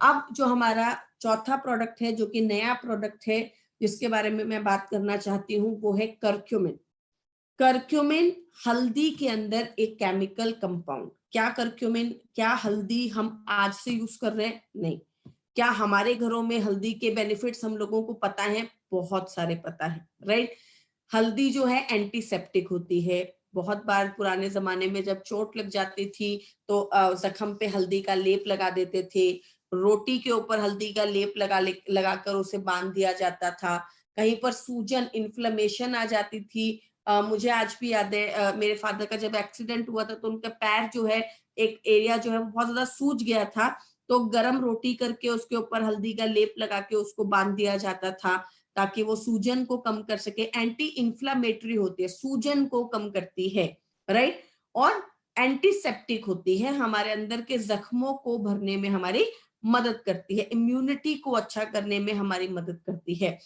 अब जो हमारा चौथा प्रोडक्ट है, जो कि नया प्रोडक्ट है, जिसके बारे में मैं बात करना चाहती हूँ, वो है करक्यूमिन। करक्यूमिन हल्दी के अंदर एक केमिकल कंपाउंड। क्या करक्यूमिन, क्या हल्दी हम आज से यूज कर रहे हैं? नहीं। क्या हमारे घरों में हल्दी के बेनिफिट्स हम लोगों को पता है? बहुत सारे पता है, राइट। हल्दी जो है एंटीसेप्टिक होती है। बहुत बार पुराने जमाने में जब चोट लग जाती थी तो जख्म पे हल्दी का लेप लगा देते थे। रोटी के ऊपर हल्दी का लेप लगाकर उसे बांध दिया जाता था। कहीं पर सूजन, इन्फ्लेमेशन आ जाती थी। मुझे आज भी याद है, मेरे फादर का जब एक्सीडेंट हुआ था तो उनका पैर जो है, एक एरिया जो है वो बहुत ज्यादा सूज गया था, तो गरम रोटी करके उसके ऊपर हल्दी का लेप लगा के उसको बांध दिया जाता था ताकि वो सूजन को कम कर सके। एंटी इंफ्लामेटरी होती है, सूजन को कम करती है, राइट। और एंटीसेप्टिक होती है, हमारे अंदर के जख्मों को भरने में हमारी मदद करती है, इम्यूनिटी को अच्छा करने में हमारी मदद करती है।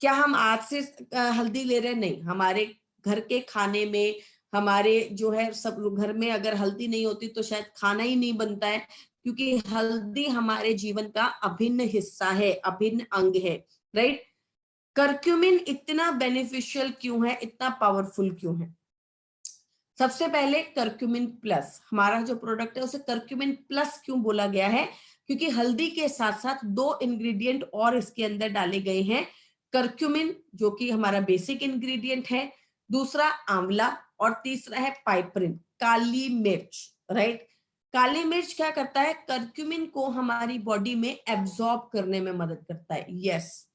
क्या हम आज से हल्दी ले रहे हैं? नहीं। हमारे घर के खाने में, हमारे जो है सब घर में अगर हल्दी नहीं होती तो शायद खाना ही नहीं बनता है, क्योंकि हल्दी हमारे जीवन का अभिन्न हिस्सा है, अभिन्न अंग है, राइट। करक्यूमिन इतना बेनिफिशियल क्यों है, इतना पावरफुल क्यों है? सबसे पहले करक्यूमिन प्लस, हमारा जो प्रोडक्ट है उसे करक्यूमिन प्लस क्यों बोला गया है? क्योंकि हल्दी के साथ साथ दो इंग्रेडिएंट और इसके अंदर डाले गए हैं। करक्यूमिन जो कि हमारा बेसिक इंग्रेडिएंट है, दूसरा आंवला, और तीसरा है पाइपरिन, काली मिर्च, राइट। काली मिर्च क्या करता है? करक्यूमिन को हमारी बॉडी में एब्जॉर्ब करने में मदद करता है। यस,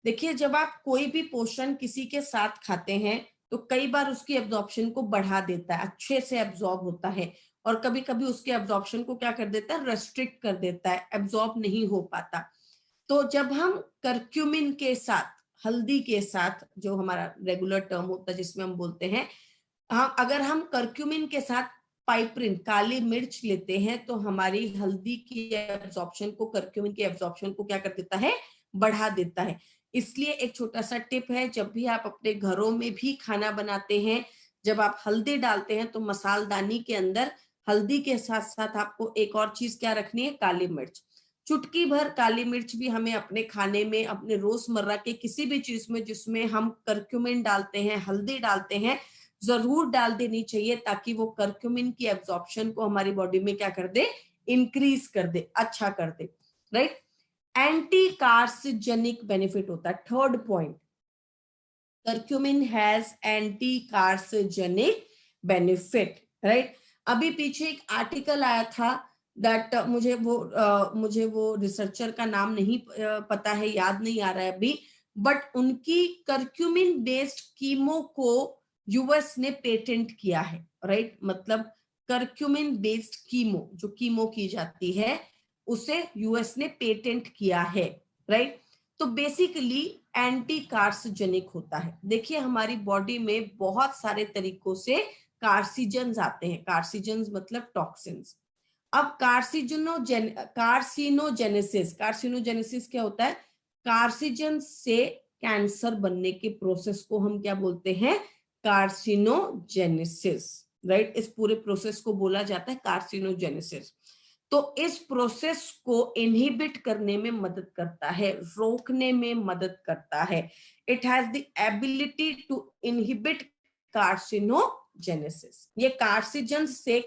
देखिए, जब आप कोई भी पोषण किसी के साथ खाते हैं तो कई बार उसकी एब्जॉर्प्शन को बढ़ा देता है, अच्छे से एब्जॉर्ब होता है, और कभी कभी उसके एब्जॉर्प्शन को क्या कर देता है? रेस्ट्रिक्ट कर देता है, एब्जॉर्ब नहीं हो पाता। तो जब हम करक्यूमिन के साथ, हल्दी के साथ, जो हमारा रेगुलर टर्म होता है जिसमें हम बोलते हैं, हाँ, अगर हम करक्यूमिन के साथ पाइपरिन, काली मिर्च लेते हैं तो हमारी हल्दी की एब्जॉर्प्शन को, करक्यूमिन की एब्जॉर्प्शन को क्या कर देता है? बढ़ा देता है। इसलिए एक छोटा सा टिप है, जब भी आप अपने घरों में भी खाना बनाते हैं, जब आप हल्दी डालते हैं तो मसालदानी के अंदर हल्दी के साथ साथ आपको एक और चीज क्या रखनी है? काली मिर्च। चुटकी भर काली मिर्च भी हमें अपने खाने में, अपने रोजमर्रा के किसी भी चीज में जिसमें हम करक्यूमिन डालते हैं, हल्दी डालते हैं, जरूर डाल देनी चाहिए, ताकि वो करक्यूमिन की एब्जॉर्प्शन को हमारी बॉडी में क्या कर दे? इंक्रीज कर दे, अच्छा कर दे, राइट। एंटी कार्सिजेनिक बेनिफिट होता है, third point. Curcumin has anti carcinogenic benefit, right. अभी पीछे एक आर्टिकल आया था दैट मुझे वो रिसर्चर का नाम नहीं पता है, याद नहीं आ रहा है अभी, बट उनकी करक्यूमिन बेस्ड कीमो को यूएस ने पेटेंट किया है, राइट। मतलब करक्यूमिन बेस्ड कीमो, जो कीमो की जाती है, उसे यूएस ने पेटेंट किया है, राइट। तो बेसिकली एंटी कार्सिजेनिक होता है। देखिए, हमारी बॉडी में बहुत सारे तरीकों से कार्सिजन्स आते हैं। कार्सिजन्स मतलब टॉक्सिन्स। अब कार्सिनोजेनेसिस क्या होता है? कार्सिजन से कैंसर बनने के प्रोसेस को हम क्या बोलते हैं? Carcinogenesis, right. इस पूरे प्रोसेस को बोला जाता है कार्सिनोजेनेसिस। तो इस प्रोसेस को इनहिबिट करने में मदद करता है, रोकने में मदद करता है। It has the ability to inhibit carcinogenesis. ये कार्सिजन्स से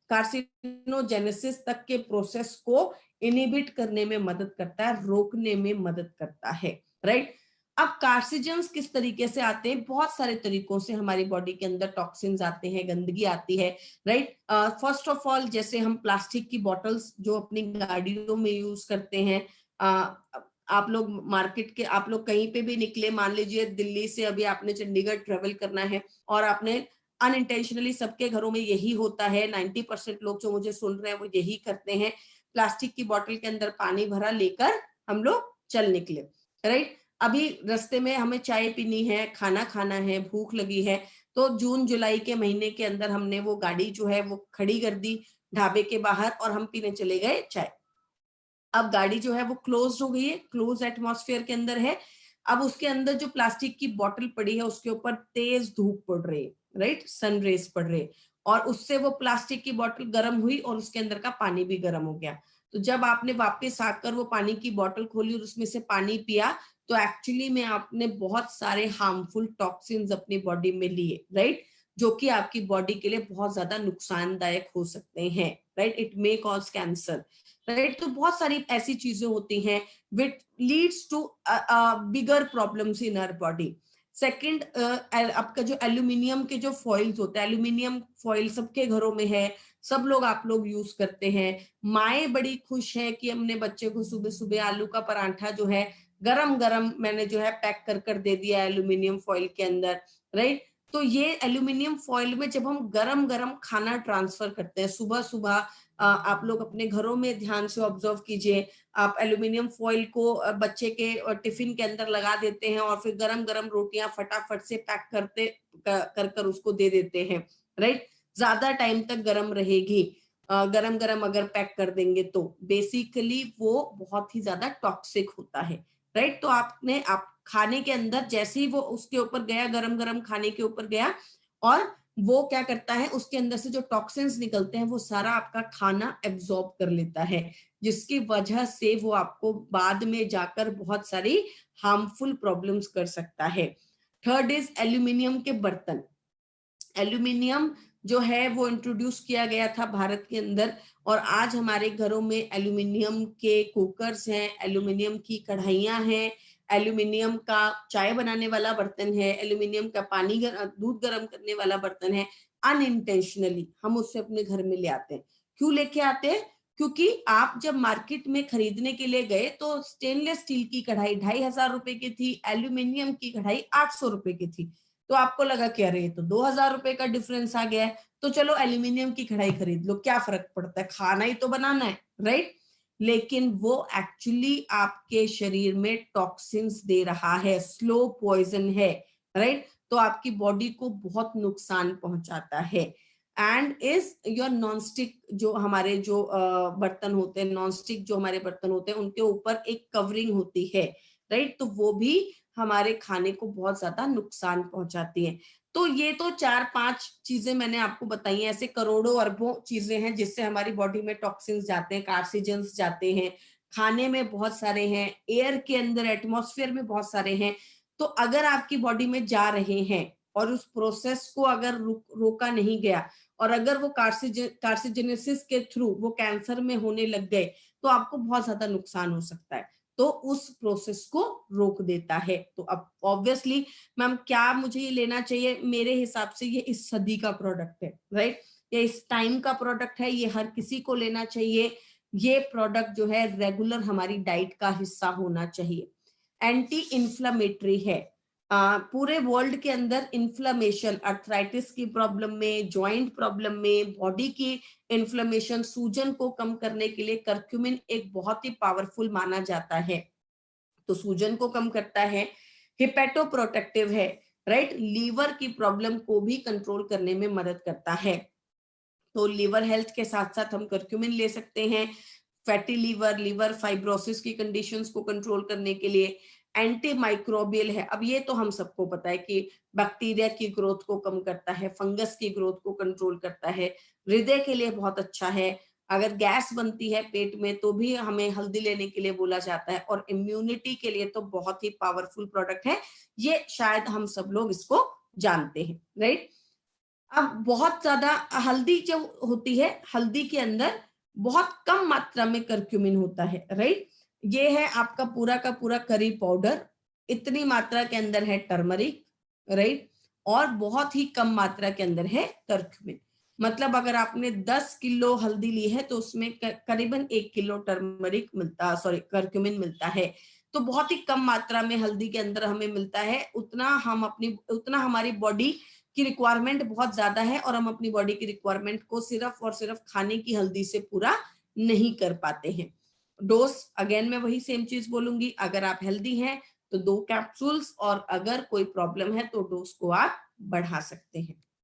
कार्सिनोजेनेसिस तक के प्रोसेस को इनहिबिट करने में मदद करता है, रोकने में मदद करता है, राइट। अब कार्सिजन्स किस तरीके से आते हैं? बहुत सारे तरीकों से हमारी बॉडी के अंदर टॉक्सिन्स आते हैं, गंदगी आती है, राइट। फर्स्ट ऑफ ऑल, जैसे हम प्लास्टिक की बॉटल्स जो अपनी गाड़ियों में यूज करते हैं, आप लोग मार्केट के, आप लोग कहीं पे भी निकले, मान लीजिए दिल्ली से अभी आपने चंडीगढ़ ट्रेवल करना है और आपने अनइंटेंशनली, सबके घरों में यही होता है, 90% लोग जो मुझे सुन रहे हैं वो यही करते हैं, प्लास्टिक की बॉटल के अंदर पानी भरा लेकर हम लोग चल निकले, राइट। अभी रास्ते में हमें चाय पीनी है, खाना खाना है, भूख लगी है, तो जून जुलाई के महीने के अंदर हमने वो गाड़ी जो है वो खड़ी कर दी ढाबे के बाहर और हम पीने चले गए चाय। अब गाड़ी जो है वो क्लोज हो गई है, क्लोज एटमॉस्फेयर के अंदर है। अब उसके अंदर जो प्लास्टिक की बोतल पड़ी है उसके ऊपर तेज धूप पड़ रही है, राइट, सन रेज पड़ रही है, और उससे वो प्लास्टिक की बोतल गर्म हुई और उसके अंदर का पानी भी गर्म हो गया। तो जब आपने वापस आकर वो पानी की बोतल खोली और उसमें से पानी पिया, तो एक्चुअली में आपने बहुत सारे हार्मफुल टॉक्सिन्स अपनी बॉडी में लिए, राइट, जो कि आपकी बॉडी के लिए बहुत ज्यादा नुकसानदायक हो सकते हैं, right, it may cause cancer, right. तो बहुत सारी ऐसी चीजें होती हैं which leads to bigger problems in our body. Second, आपका जो एल्यूमिनियम के जो फॉइल्स होते हैं, एल्यूमिनियम फॉइल सबके घरों में है, सब लोग आप लोग यूज करते हैं। माएँ बड़ी खुश है कि हमने बच्चे को सुबह सुबह आलू का परांठा जो है गरम गरम मैंने जो है पैक कर कर दे दिया एल्यूमिनियम फॉइल के अंदर, राइट। तो ये एल्यूमिनियम फॉइल में जब हम गरम गरम खाना ट्रांसफर करते हैं सुबह सुबह, आप लोग अपने घरों में ध्यान से ऑब्जर्व कीजिए, आप एल्यूमिनियम फॉइल को बच्चे के टिफिन के अंदर लगा देते हैं और फिर गरम गरम रोटियां फटाफट से पैक करते कर कर उसको दे देते हैं, राइट। ज्यादा टाइम तक गरम रहेगी, गरम गरम अगर पैक कर देंगे तो बेसिकली वो बहुत ही ज्यादा टॉक्सिक होता है, राइट। तो आप खाने के अंदर जैसे ही वो उसके ऊपर गया, गरम गरम खाने के ऊपर गया, और वो क्या करता है, उसके अंदर से जो टॉक्सिन्स निकलते हैं वो सारा आपका खाना एब्जॉर्ब कर लेता है, जिसकी वजह से वो आपको बाद में जाकर बहुत सारी हार्मफुल प्रॉब्लम्स कर सकता है। थर्ड इज एल्यूमिनियम के बर्तन। एल्यूमिनियम जो है वो इंट्रोड्यूस किया गया था भारत के अंदर, और आज हमारे घरों में एल्यूमिनियम के कुकर्स हैं, एल्यूमिनियम की कढ़ाइयां हैं, एल्यूमिनियम का चाय बनाने वाला बर्तन है, एल्यूमिनियम का दूध गर्म करने वाला बर्तन है। अनइंटेंशनली हम उससे अपने घर में ले आते हैं। क्यों लेके आते हैं? क्योंकि आप जब मार्केट में खरीदने के लिए गए तो स्टेनलेस स्टील की कढ़ाई 2,500 रुपए की थी, एल्यूमिनियम की कढ़ाई 800 रुपए की थी। तो आपको लगा कि अरे ये तो 2,000 रुपए का डिफरेंस आ गया है, तो चलो एल्यूमिनियम की कढ़ाई खरीद लो, क्या फर्क पड़ता है, खाना ही तो बनाना है, राइट। लेकिन वो एक्चुअली आपके शरीर में टॉक्सिन्स दे रहा है, स्लो पॉइजन है, राइट। तो आपकी बॉडी को बहुत नुकसान पहुंचाता है। एंड इज योर नॉनस्टिक, जो हमारे जो बर्तन होते हैं, नॉनस्टिक जो हमारे बर्तन होते हैं, उनके ऊपर एक कवरिंग होती है, राइट। तो वो भी हमारे खाने को बहुत ज्यादा नुकसान पहुंचाती है। तो ये तो 4-5 चीजें मैंने आपको बताई हैं, ऐसे करोड़ों अरबों चीजें हैं जिससे हमारी बॉडी में टॉक्सिन्स जाते हैं, कार्सिजेंस जाते हैं, खाने में बहुत सारे हैं, एयर के अंदर, एटमॉस्फेयर में बहुत सारे हैं। तो अगर आपकी बॉडी में जा रहे हैं और उस प्रोसेस को अगर रोका नहीं गया, और अगर वो कार्सिजेनेसिस के थ्रू वो कैंसर में होने लग गए, तो आपको बहुत ज्यादा नुकसान हो सकता है। तो उस प्रोसेस को रोक देता है। तो अब ऑब्वियसली मैम क्या मुझे ये लेना चाहिए? मेरे हिसाब से ये इस सदी का प्रोडक्ट है, राइट, ये इस टाइम का प्रोडक्ट है, ये हर किसी को लेना चाहिए। ये प्रोडक्ट जो है रेगुलर हमारी डाइट का हिस्सा होना चाहिए। एंटी इन्फ्लामेटरी है। पूरे वर्ल्ड के अंदर इन्फ्लामेशन, अर्थराइटिस की प्रॉब्लम में, जॉइंट प्रॉब्लम में, बॉडी की इन्फ्लेमेशन, सूजन को कम करने के लिए करक्यूमिन एक बहुत ही पावरफुल माना जाता है। तो सूजन को कम करता है, हिपेटोप्रोटेक्टिव है, राइट, लीवर की प्रॉब्लम को भी कंट्रोल करने में मदद करता है। तो लीवर हेल्थ के साथ साथ हम करक्यूमिन ले सकते हैं। फैटी लीवर, लीवर फाइब्रोसिस की कंडीशंस को कंट्रोल करने के लिए एंटी माइक्रोबियल है। अब ये तो हम सबको पता है कि बैक्टीरिया की ग्रोथ को कम करता है, फंगस की ग्रोथ को कंट्रोल करता है, हृदय के लिए बहुत अच्छा है। अगर गैस बनती है पेट में तो भी हमें हल्दी लेने के लिए बोला जाता है, और इम्यूनिटी के लिए तो बहुत ही पावरफुल प्रोडक्ट है। ये शायद हम सब लोग इसको जानते हैं, राइट। अब बहुत ज्यादा हल्दी जो होती है, हल्दी के अंदर बहुत कम मात्रा में करक्यूमिन होता है, राइट। ये है आपका पूरा का पूरा करी पाउडर, इतनी मात्रा के अंदर है टर्मरिक, राइट, और बहुत ही कम मात्रा के अंदर है करक्यूमिन। मतलब अगर आपने 10 किलो हल्दी ली है तो उसमें करीबन 1 किलो टर्मरिक मिलता, सॉरी करक्यूमिन मिलता है। तो बहुत ही कम मात्रा में हल्दी के अंदर हमें मिलता है, उतना हमारी बॉडी की रिक्वायरमेंट बहुत ज्यादा है, और हम अपनी बॉडी की रिक्वायरमेंट को सिर्फ और सिर्फ खाने की हल्दी से पूरा नहीं कर पाते हैं। डोज अगेन मैं वही सेम चीज बोलूंगी, अगर आप हेल्दी हैं तो 2 कैप्सूल्स, और अगर कोई प्रॉब्लम है तो डोज को आप बढ़ा सकते हैं।